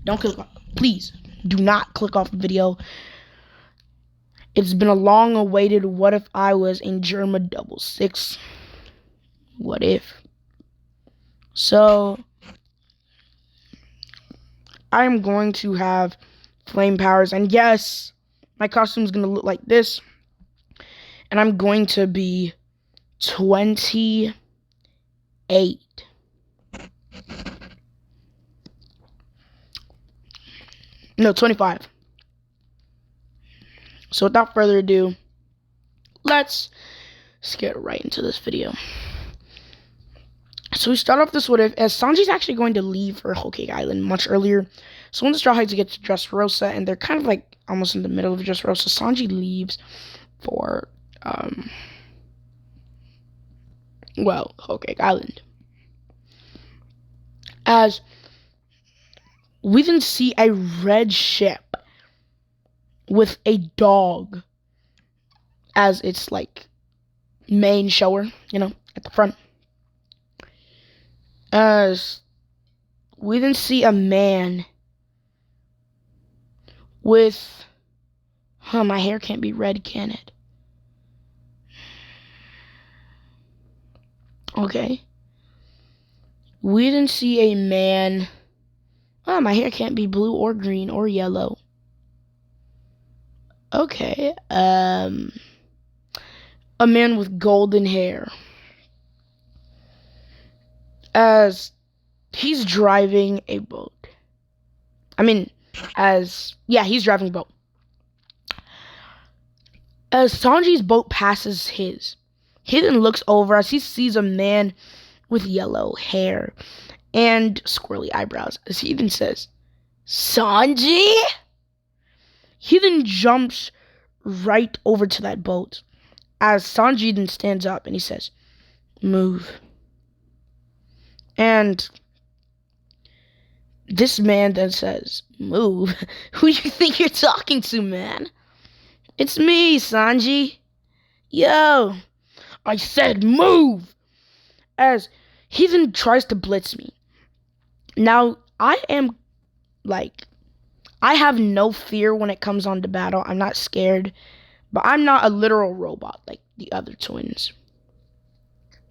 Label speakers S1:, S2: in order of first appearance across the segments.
S1: Don't click off. Please do not click off the video. It's been a long awaited what if I was in Germa 66. What if? So I'm going to have flame powers, and yes, my costume is going to look like this, and I'm going to be 28. No, 25. So without further ado, let's get right into this video. So we start off this what if, as Sanji's actually going to leave for Whole Cake Island much earlier. So when the Straw Hats get to Dressrosa, and they're kind of like almost in the middle of Dressrosa, Sanji leaves for, Whole Cake Island. As we then see a red ship with a dog as its like main shower, at the front. As we then see a man with, my hair can't be red, can it? Okay. We then see a man, my hair can't be blue or green or yellow. Okay, a man with golden hair. As he's driving a boat. He's driving a boat. As Sanji's boat passes his, he then looks over as he sees a man with yellow hair and squirrely eyebrows. As he then says, "Sanji?" He then jumps right over to that boat. As Sanji then stands up and he says, "Move." And this man then says, "Move? Who you think you're talking to, man? It's me, Sanji. Yo, I said move!" As he then tries to blitz me. Now, I have no fear when it comes on to battle. I'm not scared. But I'm not a literal robot like the other twins.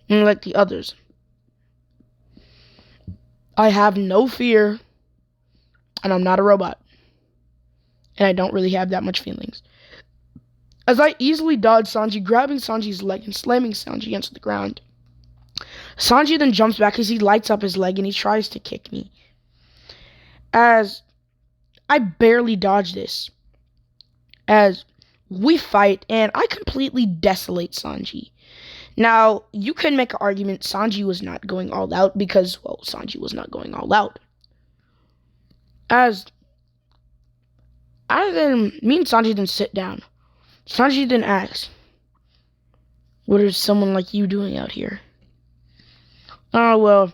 S1: And like the others. I have no fear, and I'm not a robot. And I don't really have that much feelings. As I easily dodge Sanji, grabbing Sanji's leg and slamming Sanji against the ground. Sanji then jumps back as he lights up his leg and he tries to kick me. As I barely dodge this. As we fight, and I completely desolate Sanji. Now, you can make an argument Sanji was not going all out because, Sanji was not going all out. As me and Sanji then sit down. Sanji then asks, "What is someone like you doing out here?" "Oh,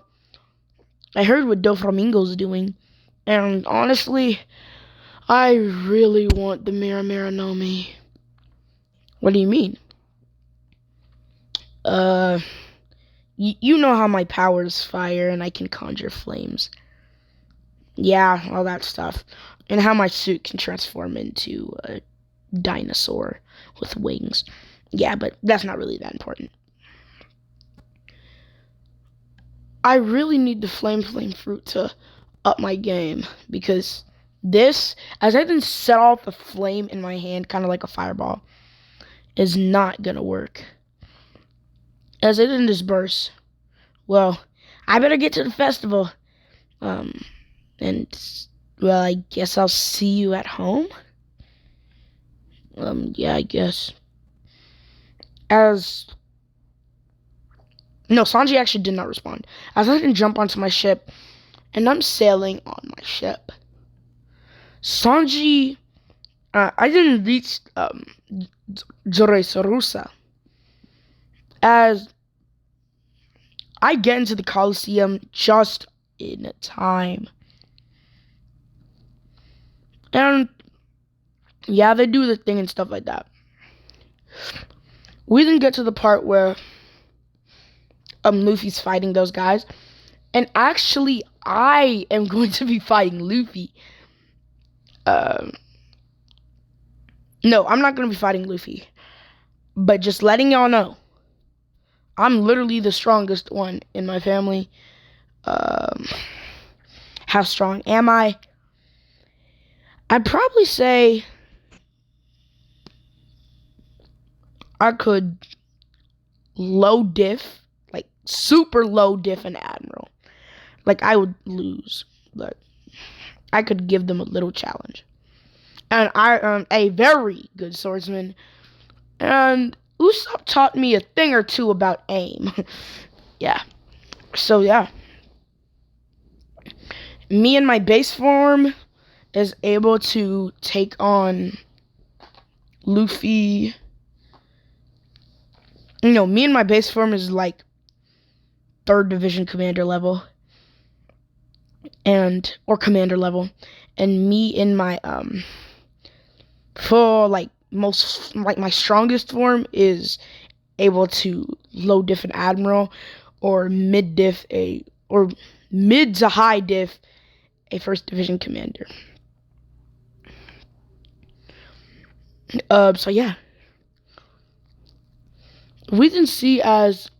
S1: I heard what Doflamingo's doing, and honestly, I really want the Mira Mira no Mi." "What do you mean?" You know how my power is fire and I can conjure flames. Yeah, all that stuff. And how my suit can transform into a dinosaur with wings. Yeah, but that's not really that important. I really need the flame fruit to up my game, because this, as I then set off a flame in my hand, kind of like a fireball, is not gonna work. As I then disperse, I better get to the festival. I guess I'll see you at home. Yeah, I guess. Sanji actually did not respond. As I then jump onto my ship, and I'm sailing on my ship. Sanji, I didn't reach, Dressrosa. As I get into the Coliseum just in time. And yeah, they do the thing and stuff like that. We then get to the part where Luffy's fighting those guys. And actually, I am going to be fighting Luffy. Um, no, I'm not going to be fighting Luffy. But just letting y'all know, I'm literally the strongest one in my family. Um, how strong am I? I'd probably say I could low diff, like super low diff an admiral. Like I would lose, but I could give them a little challenge. And I am a very good swordsman. And Usopp taught me a thing or two about aim. Yeah. So yeah. Me in my base form is able to take on Luffy. Me in my base form is like 3rd division commander level. Or commander level. And me in my full my strongest form is able to low diff an admiral or mid diff or mid to high diff a 1st division commander. So yeah. We can see as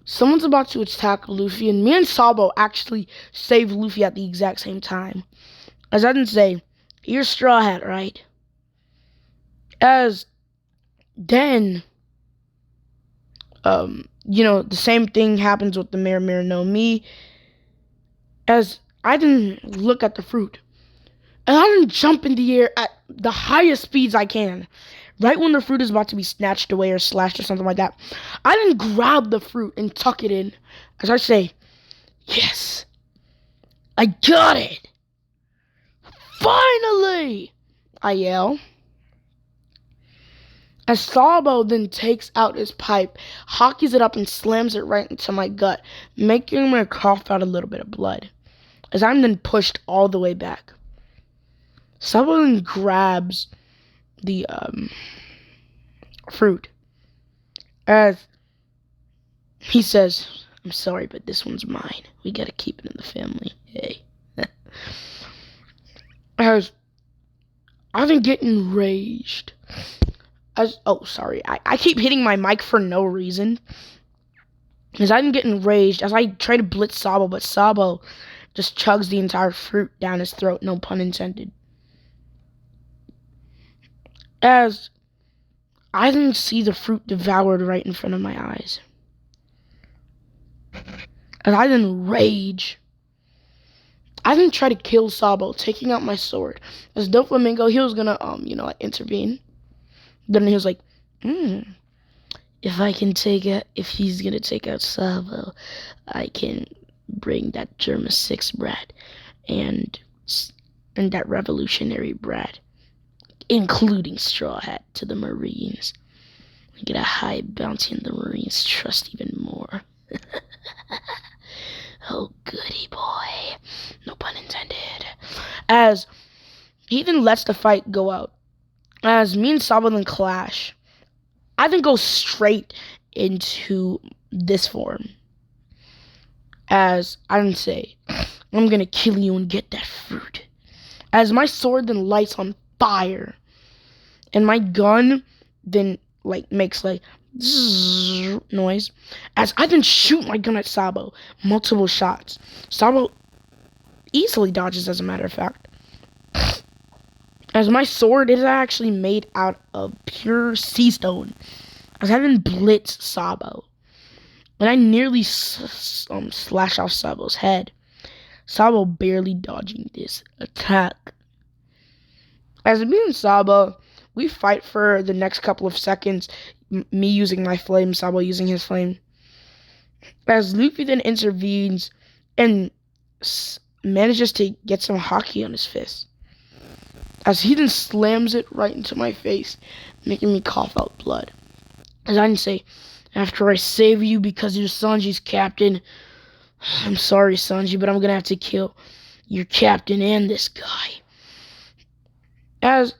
S1: someone's about to attack Luffy, and me and Sabo actually save Luffy at the exact same time. As I didn't say, you're Straw Hat, right? As then, the same thing happens with the Mirror Mirror no Me. As I didn't look at the fruit, and I didn't jump in the air at the highest speeds I can. Right when the fruit is about to be snatched away or slashed or something like that, I didn't grab the fruit and tuck it in. As I say, yes, I got it. Finally, I yell. As Sabo then takes out his pipe, hockeys it up and slams it right into my gut, making me cough out a little bit of blood. As I'm then pushed all the way back. Sabo then grabs the fruit. As he says, I'm sorry, but this one's mine. We gotta keep it in the family. Hey. As I've been getting enraged. Sorry. I keep hitting my mic for no reason. As I'm getting enraged, as I try to blitz Sabo, but Sabo just chugs the entire fruit down his throat, no pun intended. As I then see the fruit devoured right in front of my eyes. As I then rage, I then try to kill Sabo, taking out my sword. As Doflamingo, he was gonna, intervene. Then he was like, if he's gonna take out Sabo, I can bring that Germa 6 brat and that revolutionary brat, including Straw Hat, to the Marines. We get a high bounty and the Marines trust even more. Oh, goody boy. No pun intended. As he then lets the fight go out. As me and Sabo then clash, I then go straight into this form. As I then say, I'm gonna kill you and get that fruit. As my sword then lights on fire. And my gun then makes zzz noise. As I then shoot my gun at Sabo. Multiple shots. Sabo easily dodges, as a matter of fact. As my sword is actually made out of pure sea stone. As I then blitz Sabo. And I nearly slash off Sabo's head. Sabo barely dodging this attack. As me and Sabo, we fight for the next couple of seconds. Me using my flame, Sabo using his flame. As Luffy then intervenes and manages to get some hockey on his fist. As he then slams it right into my face, making me cough out blood. As I can say, after I save you because you're Sanji's captain, I'm sorry, Sanji, but I'm gonna have to kill your captain and this guy. As,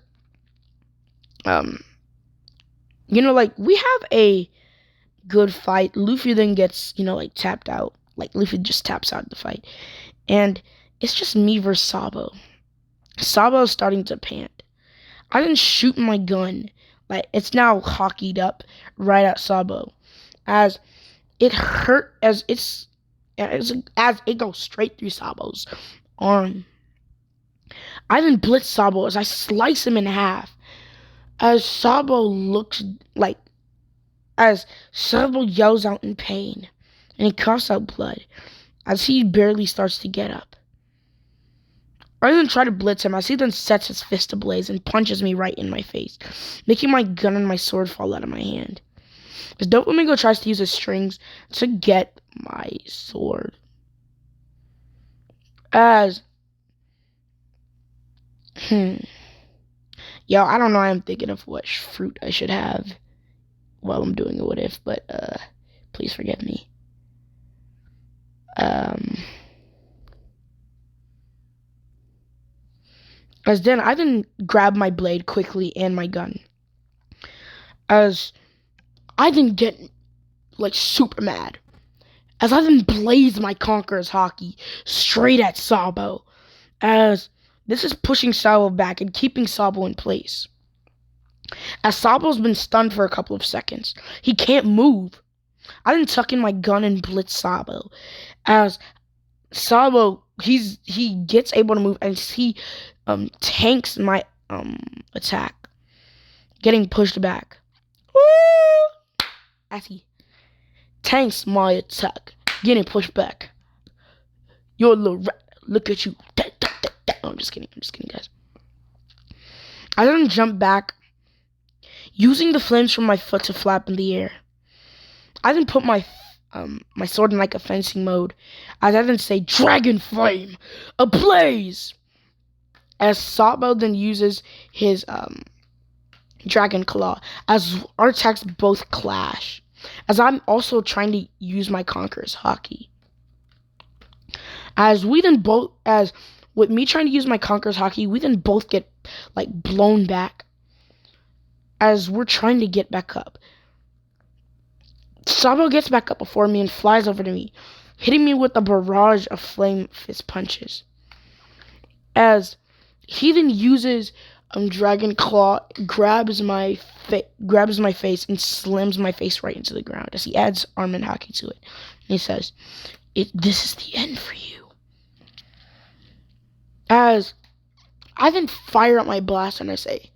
S1: we have a good fight. Luffy then gets, tapped out. like Luffy just taps out the fight. And it's just me versus Sabo. Sabo's starting to pant. I didn't shoot my gun. Like, it's now hockeyed up right at Sabo. As it hurt, as it goes straight through Sabo's arm. I then blitz Sabo as I slice him in half. As Sabo yells out in pain. And he coughs out blood. As he barely starts to get up. I then try to blitz him as he then sets his fist ablaze and punches me right in my face, making my gun and my sword fall out of my hand. As Doflamingo tries to use his strings to get my sword. As... Yo, I don't know, I'm thinking of what fruit I should have while I'm doing a what if, but, please forgive me. As then, I then grab my blade quickly and my gun. As I then get, like, super mad. As I then blaze my Conqueror's Hockey straight at Sabo. As this is pushing Sabo back and keeping Sabo in place. As Sabo's been stunned for a couple of seconds. He can't move. I then tuck in my gun and blitz Sabo. As Sabo, he gets able to move and he tanks my attack. Getting pushed back. Woo! As he tanks my attack. Getting pushed back. You're a little rat. Look at you. Oh, I'm just kidding, guys. I then jump back, using the flames from my foot to flap in the air. I then put my sword in like a fencing mode, as I then say, Dragon Flame, ablaze! As Sabo then uses his Dragon Claw, as our attacks both clash, as I'm also trying to use my Conqueror's Hockey. With me trying to use my Conqueror's Hockey, we then both get, like, blown back. As we're trying to get back up. Sabo gets back up before me and flies over to me, hitting me with a barrage of flame fist punches. As he then uses Dragon Claw, grabs my face and slams my face right into the ground. As he adds Arm and Hockey to it. And he says, this is the end for you. As I then fire up my blast and I say,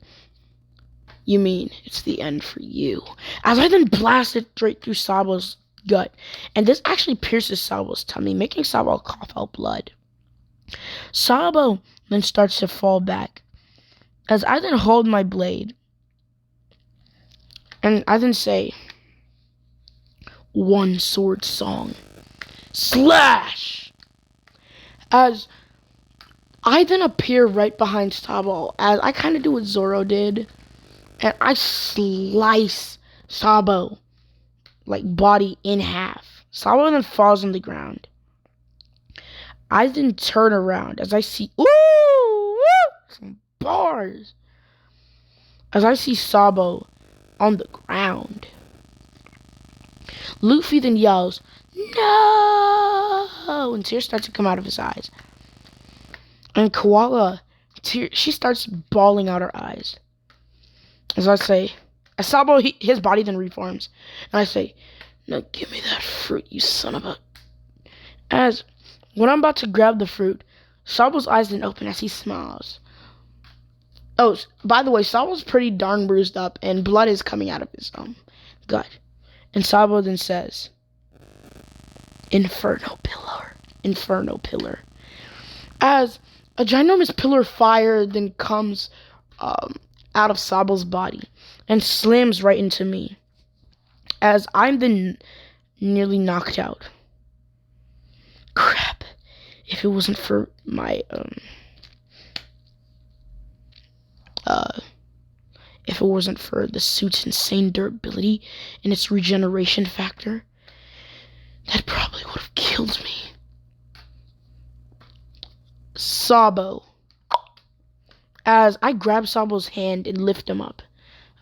S1: you mean it's the end for you? As I then blast it straight through Sabo's gut. And this actually pierces Sabo's tummy, making Sabo cough out blood. Sabo then starts to fall back. As I then hold my blade. And I then say, one sword song. Slash! As I then appear right behind Sabo, as I kind of do what Zoro did, and I slice Sabo, like, body in half. Sabo then falls on the ground. I then turn around as I see, some bars. As I see Sabo on the ground. Luffy then yells, no! And tears start to come out of his eyes. And Koala, she starts bawling out her eyes. As I say, as Sabo, his body then reforms. And I say, now give me that fruit, you son of a... As when I'm about to grab the fruit, Sabo's eyes then open as he smiles. Oh, by the way, Sabo's pretty darn bruised up, and blood is coming out of his gut. And Sabo then says, Inferno Pillar. As a ginormous pillar of fire then comes out of Sabo's body and slams right into me. As I'm then nearly knocked out. Crap. If it wasn't for my if it wasn't for the suit's insane durability and its regeneration factor, that probably would have killed me. Sabo. As I grab Sabo's hand and lift him up,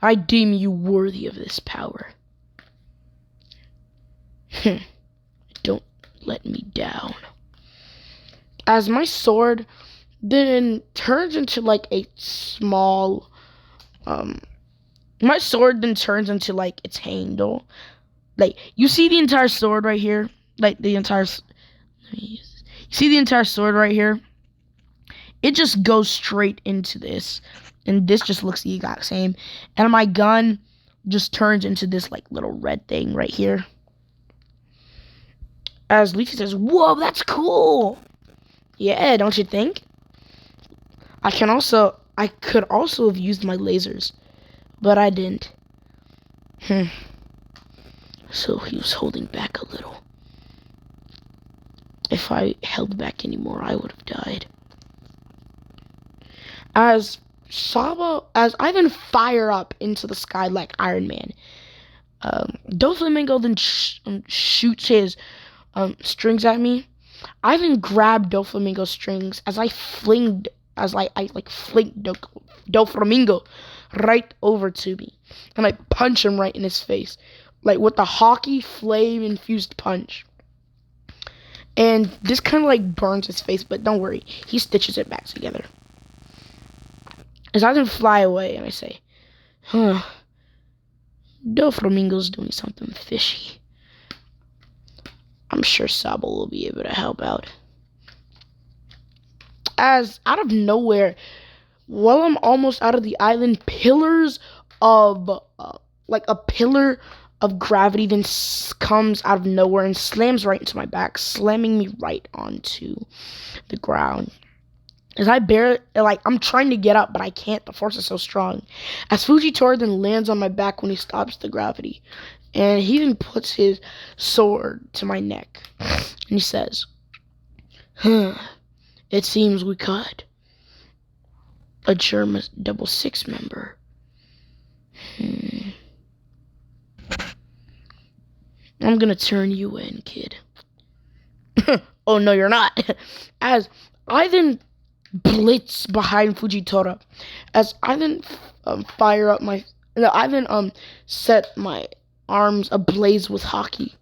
S1: I deem you worthy of this power. I don't let me down. As my sword then turns into like a small, my sword then turns into like its handle. Like, you see the entire sword right here? Like, you see the entire sword right here? It just goes straight into this. And this just looks the exact same. And my gun just turns into this, like, little red thing right here. As Leafy says, whoa, that's cool! Yeah, don't you think? I could also have used my lasers. But I didn't. So he was holding back a little. If I held back anymore, I would have died. As I then fire up into the sky like Iron Man, Doflamingo then shoots his strings at me. I then grab Doflamingo's strings as I fling Doflamingo right over to me, and I punch him right in his face, like with the hockey flame infused punch. And this kind of like burns his face, but don't worry, he stitches it back together. As I then fly away and I say, Doflamingo's doing something fishy. I'm sure Sabo will be able to help out. As out of nowhere, while I'm almost out of the island, pillars of, a pillar of gravity then comes out of nowhere and slams right into my back, slamming me right onto the ground. As I'm trying to get up, but I can't. The force is so strong. As Fujitora then lands on my back when he stops the gravity. And he then puts his sword to my neck. And he says, it seems we caught a Germa 66 member. I'm gonna turn you in, kid. Oh, no, you're not. As I then blitz behind Fujitora, as I then set my arms ablaze with hockey,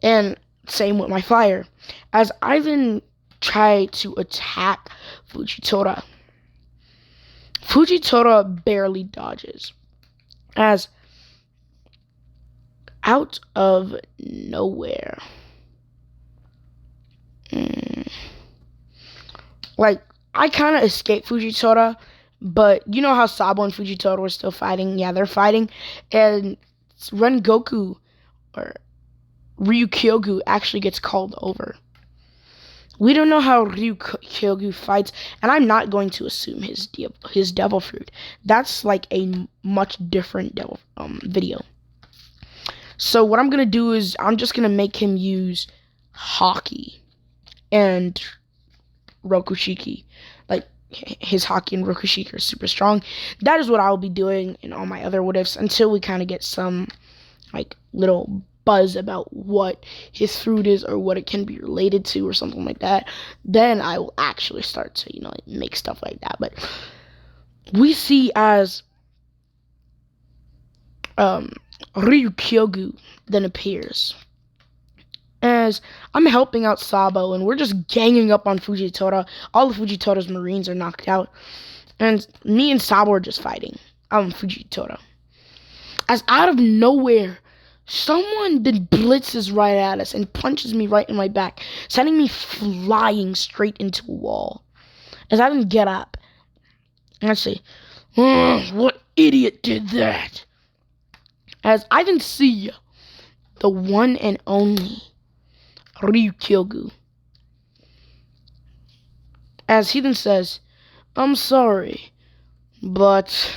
S1: and same with my fire, as I then try to attack Fujitora. Fujitora barely dodges, as out of nowhere, I kind of escaped Fujitora, but you know how Sabo and Fujitora were still fighting? Yeah, they're fighting, and Rengoku, or Ryukyogu, actually gets called over. We don't know how Ryukyogu fights, and I'm not going to assume his devil fruit. That's like a much different devil video. So what I'm going to do is I'm just going to make him use Haki and Rokushiki. Like, his Haki and Rokushiki are super strong. That is what I'll be doing in all my other what-ifs until we kind of get some, like, little buzz about what his fruit is or what it can be related to or something like that. Then I will actually start to, make stuff like that. But we see as Ryukyogu then appears. As I'm helping out Sabo, and we're just ganging up on Fujitora. All of Fujitora's marines are knocked out, and me and Sabo are just fighting Fujitora. As out of nowhere, someone then blitzes right at us and punches me right in my back, sending me flying straight into a wall. As I then get up, and I say, what idiot did that? As I then see the one and only Ryukyogu. As he then says, I'm sorry, but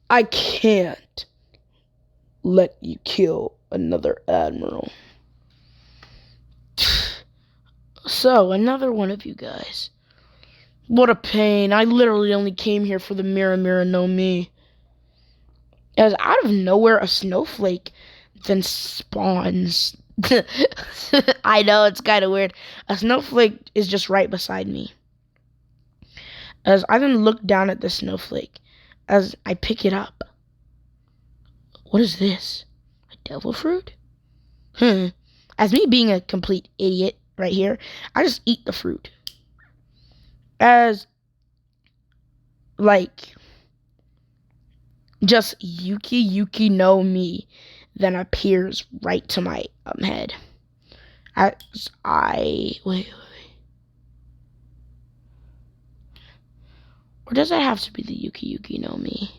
S1: I can't let you kill another admiral. So, another one of you guys. What a pain. I literally only came here for the Mira no Mi. As out of nowhere, a snowflake then spawns. I know, it's kind of weird. A snowflake is just right beside me. As I then look down at the snowflake, as I pick it up. What is this? A devil fruit? As me being a complete idiot right here, I just eat the fruit. As, like, just Yuki no Mi then appears right to my head. As wait. Or does it have to be the Yuki no Mi?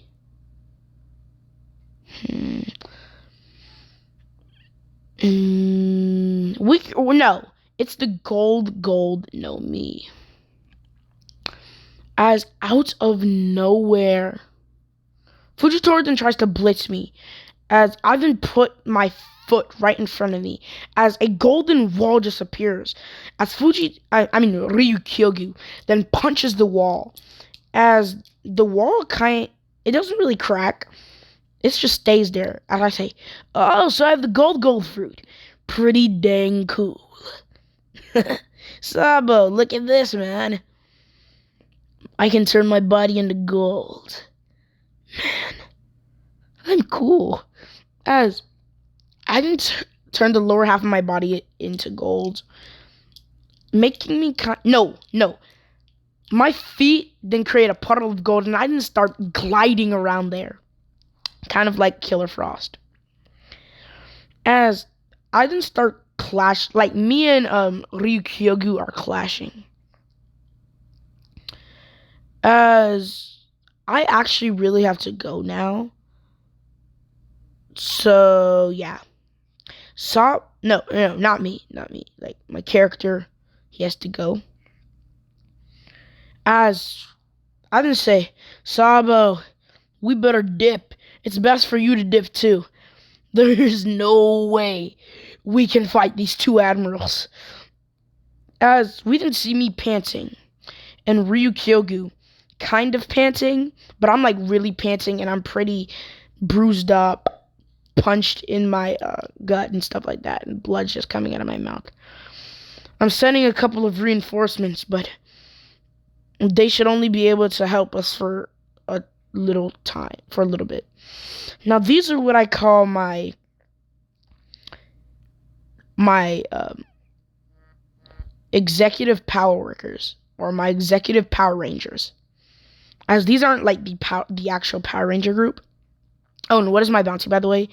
S1: No, it's the gold no Mi. As out of nowhere, Fujitora then tries to blitz me, as I then put my foot right in front of me, as a golden wall just appears, as Ryu Kyogu then punches the wall, as the wall it doesn't really crack, it just stays there, as I say, oh, so I have the gold fruit, pretty dang cool. Sabo, look at this, man. I can turn my body into gold. Man, I'm cool. As I didn't turn the lower half of my body into gold, making me no. My feet then create a puddle of gold, and I didn't start gliding around there, kind of like Killer Frost. As I didn't start like me and Ryu Kyogu are clashing. As I actually really have to go now. So, yeah. No, not me. Like, my character, he has to go. As I didn't say, Sabo, we better dip. It's best for you to dip too. There's no way we can fight these two admirals. As we didn't see me panting, and Ryu Kyogu kind of panting, but I'm like really panting, and I'm pretty bruised up, punched in my gut and stuff like that, and blood's just coming out of my mouth. I'm sending a couple of reinforcements, but they should only be able to help us for a little bit. Now these are what I call my executive power workers, or my executive Power Rangers. As these aren't like the actual Power Ranger group. Oh, and what is my bounty, by the way?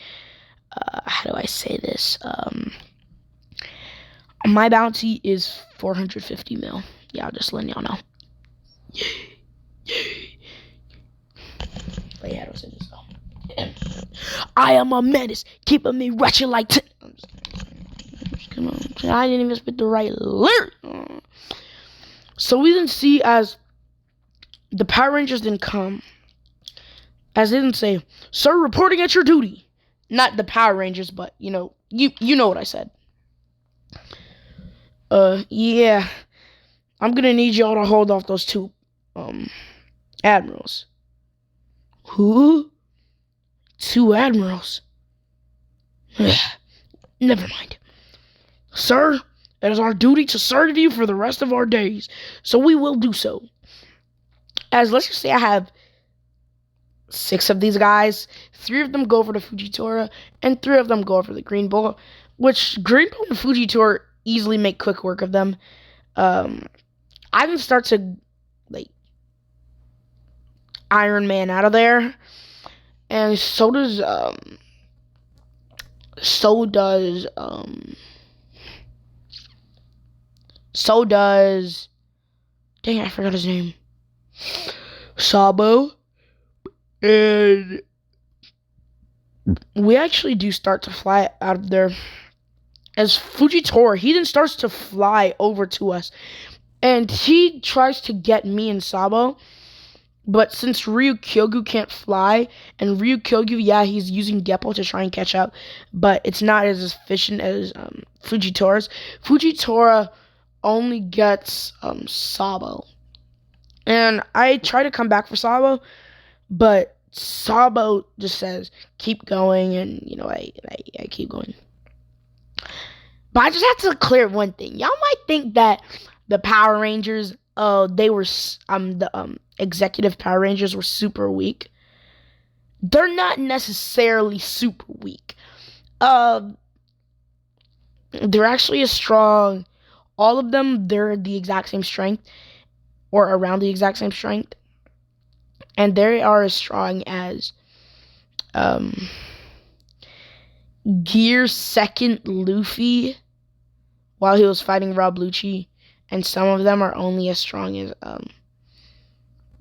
S1: How do I say this? My bounty is 450 mil. Yeah, I'll just let y'all know. Yay. But yeah, how do I say this? I am a menace, keeping me wretched like I didn't even spit the right lyric. So we didn't see as the Power Rangers didn't come. As they didn't say, sir, reporting at your duty. Not the Power Rangers, but you know what I said. Yeah. I'm gonna need y'all to hold off those two admirals. Who? 2 admirals. Never mind. Sir, it is our duty to serve you for the rest of our days, so we will do so. As let's just say I have 6 of these guys, 3 of them go for the Fujitora, and 3 of them go for the Green Bull, which Green Bull and Fujitora easily make quick work of them. I can start to like Iron Man out of there, and so does dang, I forgot his name. Sabo. And we actually do start to fly out of there. As Fujitora, he then starts to fly over to us. And he tries to get me and Sabo. But since Ryu Kyogu can't fly, and Ryu Kyogu, yeah, he's using Geppo to try and catch up, but it's not as efficient as Fujitora's. Fujitora only gets Sabo. And I try to come back for Sabo, but Sabo just says, keep going, and, I keep going. But I just have to clear one thing. Y'all might think that the Power Rangers, they were, the executive Power Rangers were super weak. They're not necessarily super weak. They're actually as strong. All of them, they're the exact same strength, or around the exact same strength. And they are as strong as um, Gear second Luffy while he was fighting Rob Lucci. And some of them are only as strong as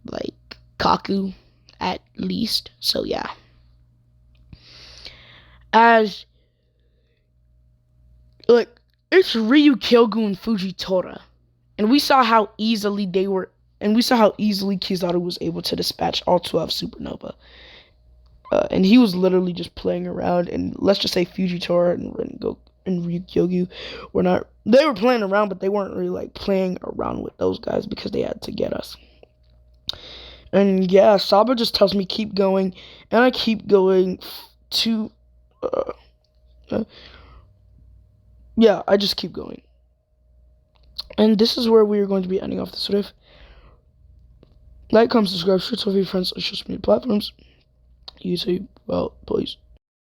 S1: like Kaku at least. So yeah. As like it's Ryu, Kyogo, and Fujitora. And we saw how easily Kizaru was able to dispatch all 12 Supernova. And he was literally just playing around. And let's just say Fujitora and Ryukyogu they were playing around, but they weren't really like playing around with those guys because they had to get us. And yeah, Saba just tells me keep going, and I keep going to yeah, I just keep going. And this is where we are going to be ending off this riff. Like, comment, subscribe, share to your friends on social media platforms. YouTube, well, please.